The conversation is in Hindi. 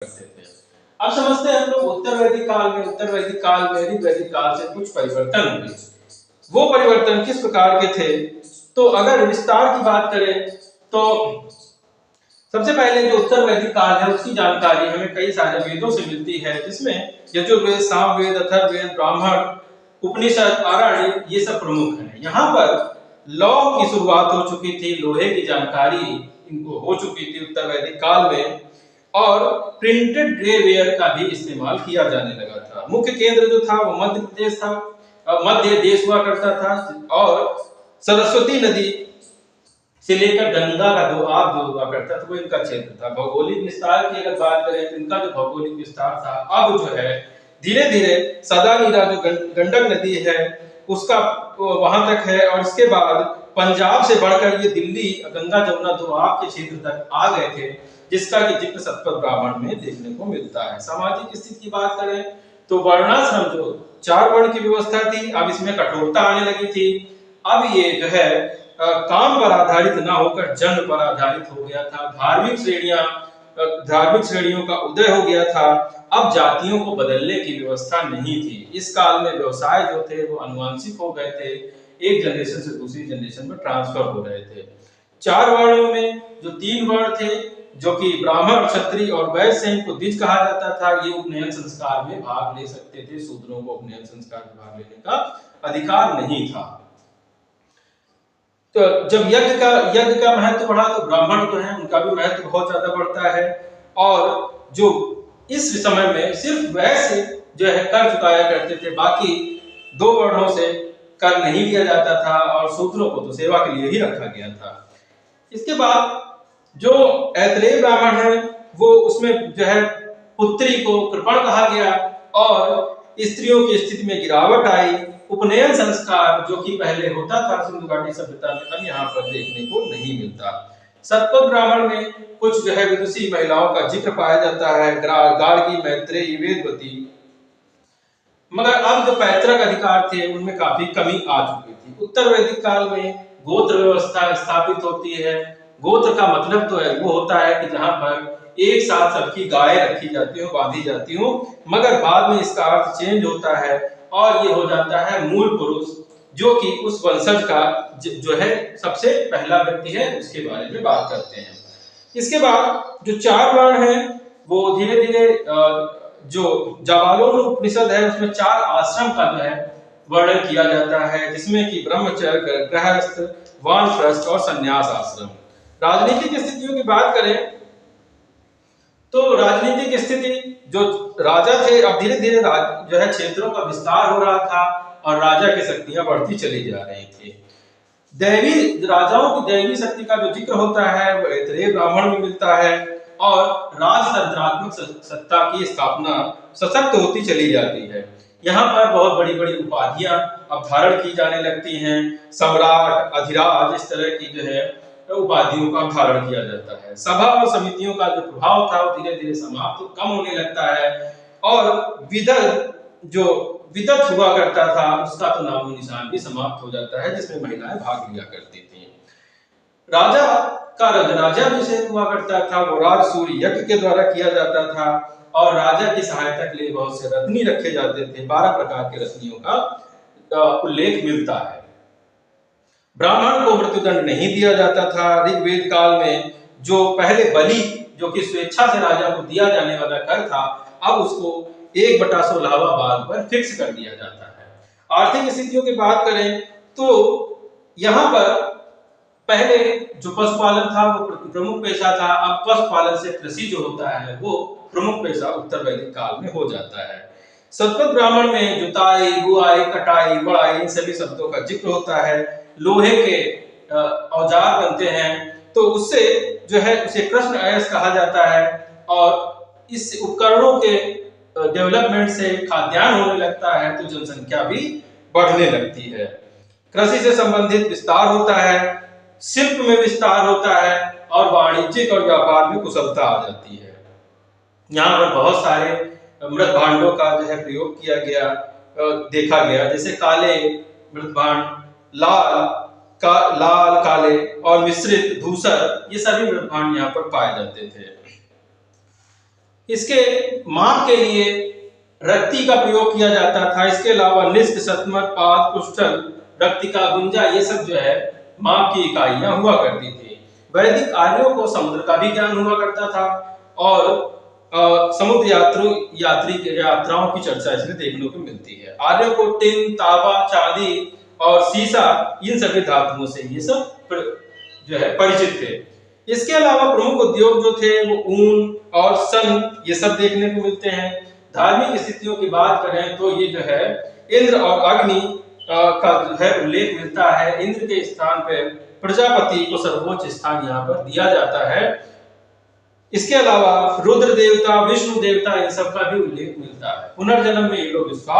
करते थे। अब समझते हैं हम लोग उत्तर वैदिक काल में ऋग वैदिक काल से कुछ परिवर्तन हुए। वो परिवर्तन किस प्रकार के थे? तो अगर विस्तार की बात करें तो सबसे पहले जो उत्तर वैदिक काल है उसकी जानकारी हमें कई सारे वेदों से मिलती है, जिसमें यजुर्वेद, सामवेद, अथर्ववेद, ब्राह्मण, उपनिषद, आरण्यक ये सब प्रमुख हैं। यहाँ पर लौह की शुरुआत हो चुकी थी, लोहे की जानकारी इनको हो चुकी थी उत्तर वैदिक काल में, और प्रिंटेड ग्रे वेयर का भी इस्तेमाल किया जाने लगा था। मुख्य केंद्र जो था वो मध्य प्रदेश था, मध्य देश हुआ करता था, और सरस्वती नदी से लेकर गंगा का दोआब जो हुआ करता था वो इनका क्षेत्र था। भौगोलिक विस्तार की अगर बात करें तो इनका जो भौगोलिक विस्तार था अब जो है धीरे धीरे सदानीरा जो गंडक नदी है उसका वहां तक है, और इसके बाद पंजाब से बढ़कर ये दिल्ली गंगा जमुना दोआब के क्षेत्र तक आ गए थे, जिसका कि जिक्र सतपथ ब्राह्मण में देखने को मिलता है। सामाजिक स्थिति की बात करें तो वर्णाश्रम जो 4 वर्ण की व्यवस्था थी, अब इसमें कठोरता आने लगी थी। अब ये जो है काम पर आधारित ना होकर जन्म पर आधारित हो गया था। धार्मिक श्रेणियों का उदय हो गया था। अब जातियों को बदलने की व्यवस्था नहीं थी। इस काल में व्यवसाय जो थे वो अनुवांशिक हो गए थे, एक जनरेशन से दूसरी जनरेशन में ट्रांसफर हो रहे थे। 4 वर्णों में जो 3 वर्ण थे, जो कि ब्राह्मण, क्षत्रिय और वैश्य, इनको द्विज कहा जाता था, ये उपनयन संस्कार में भाग ले सकते थे। शूद्रों को उपनयन संस्कार में भाग लेने का अधिकार नहीं था। तो जब यज्ञ का महत्व बढ़ा तो ब्राह्मण जो है उनका भी महत्व बहुत ज्यादा बढ़ता है, और जो इस समय में सिर्फ वैश्य जो है कर चुकाया करते थे, बाकी 2 वर्णों से कर नहीं लिया जाता था, और शूद्रों को तो सेवा के लिए ही रखा गया था। इसके बाद जो ऐतरेय ब्राह्मण है वो उसमें जो है पुत्री को कृपण कहा गया, और स्त्रियों की स्थिति में गिरावट आई। उपनयन संस्कार जो कि पहले होता था सिंधु घाटी सभ्यता में, अब यहाँ पर देखने को नहीं मिलता। सतपथ ब्राह्मण में कुछ जो है विदुषी महिलाओं का जिक्र पाया जाता है, गार्गी, मैत्रेयी, वेदवती, मगर अब जो पैतृक अधिकार थे उनमें काफी कमी आ चुकी थी। उत्तर वैदिक काल में गोत्र व्यवस्था स्थापित होती है। गोत्र का मतलब तो है वो होता है कि जहां पर एक साथ सबकी गाय रखी जाती हो, बांधी जाती हो, मगर बाद में इसका अर्थ चेंज होता है और ये हो जाता है मूल पुरुष, जो कि उस वंशज का जो है सबसे पहला व्यक्ति है, उसके बारे में बात करते हैं। इसके बाद जो 4 वर्ण हैं वो धीरे धीरे जो जाबालोन उपनिषद है उसमें 4 आश्रम का जो है वर्णन किया जाता है, जिसमें कि ब्रह्मचर्य, गृहस्थ, वानप्रस्थ और संन्यास आश्रम। राजनीतिक स्थितियों की बात करें तो राजनीतिक स्थिति जो राजा थे, अब धीरे धीरे जो है क्षेत्रों का विस्तार हो रहा था और राजा की शक्तियां बढ़ती चली जा रही थी। दैवी राजाओं की दैवी शक्ति का जो जिक्र होता है वो ऐतरेय ब्राह्मण में मिलता है, और राजतंत्रात्मक सत्ता की स्थापना सशक्त होती चली जाती है। यहाँ पर बहुत बड़ी बड़ी उपाधियां अब धारण की जाने लगती हैं, सम्राट, अधिराज, इस तरह की जो है उपाधियों का धारण किया जाता है। सभा और समितियों का जो प्रभाव था वो धीरे धीरे समाप्त कम होने लगता है, और विदत हुआ करता था उसका तो नामो निशान भी समाप्त हो जाता है, जिसमें महिलाएं भाग लिया करती थी। राजा का राजाभिषेक हुआ करता था, वो राजसूय यज्ञ के द्वारा किया जाता था, और राजा की सहायता के लिए बहुत से रत्नी रखे जाते थे। 12 प्रकार के रत्नियों का उल्लेख मिलता है। ब्राह्मण को मृत्युदंड नहीं दिया जाता था। ऋग्वेद काल में जो पहले बलि जो कि स्वेच्छा से राजा को दिया जाने वाला कर था, अब उसको 1/16वां भाग पर फिक्स कर दिया जाता है। आर्थिक स्थितियों की बात करें तो यहाँ पर पहले जो पशुपालन था वो प्रमुख पेशा था, अब पशुपालन से कृषि जो होता है वो प्रमुख पेशा उत्तर वैदिक काल में हो जाता है। सतपथ ब्राह्मण में जुताई, बुआई, कटाई, बढ़ाई, इन सभी शब्दों का जिक्र होता है। लोहे के औजार बनते हैं, तो उससे जो है उसे कृष्ण अयस कहा जाता है, और इस उपकरणों के डेवलपमेंट से खाद्यान्न होने लगता है, तो जनसंख्या भी बढ़ने लगती है। कृषि से संबंधित विस्तार होता है, शिल्प में विस्तार होता है, और वाणिज्यिक और व्यापार में कुशलता आ जाती है। यहाँ पर बहुत सारे मृत भांडों का जो है प्रयोग किया गया, देखा गया, जैसे काले मृत भांड, लाल, काले और मिश्रित, धूसर, ये सभी मृत भांड यहाँ पर पाए जाते थे। इसके माप के लिए रक्ति का प्रयोग किया जाता था। इसके अलावा निष्क, शतमत, पाद, कुष्ठल, रक्तिका, गुंजा, ये सब जो है माप की इकाइयां हुआ करती थी। वैदिक आर्यों को समुद्र का भी ज्ञान हुआ करता था और समुद्र यात्री के यात्राओं की चर्चा इसमें देखने को मिलती है। आर्यों को टिन, तांबा, चांदी और सीसा, इन सभी धातुओं से ये सब जो है परिचित थे। इसके अलावा प्रमुख उद्योग जो थे वो ऊन और सन, ये सब देखने को मिलते हैं। धार्मिक स्थितियों की बात करें तो ये जो है इंद्र और अग्नि का जो है उल्लेख मिलता है। इंद्र के स्थान पर प्रजापति को सर्वोच्च स्थान यहाँ पर दिया जाता है। इसके अलावा रुद्र देवता, विष्णु देवता, इन सब का भी उल्लेख मिलता है। पुनर्जन्म में ये लोग विश्वास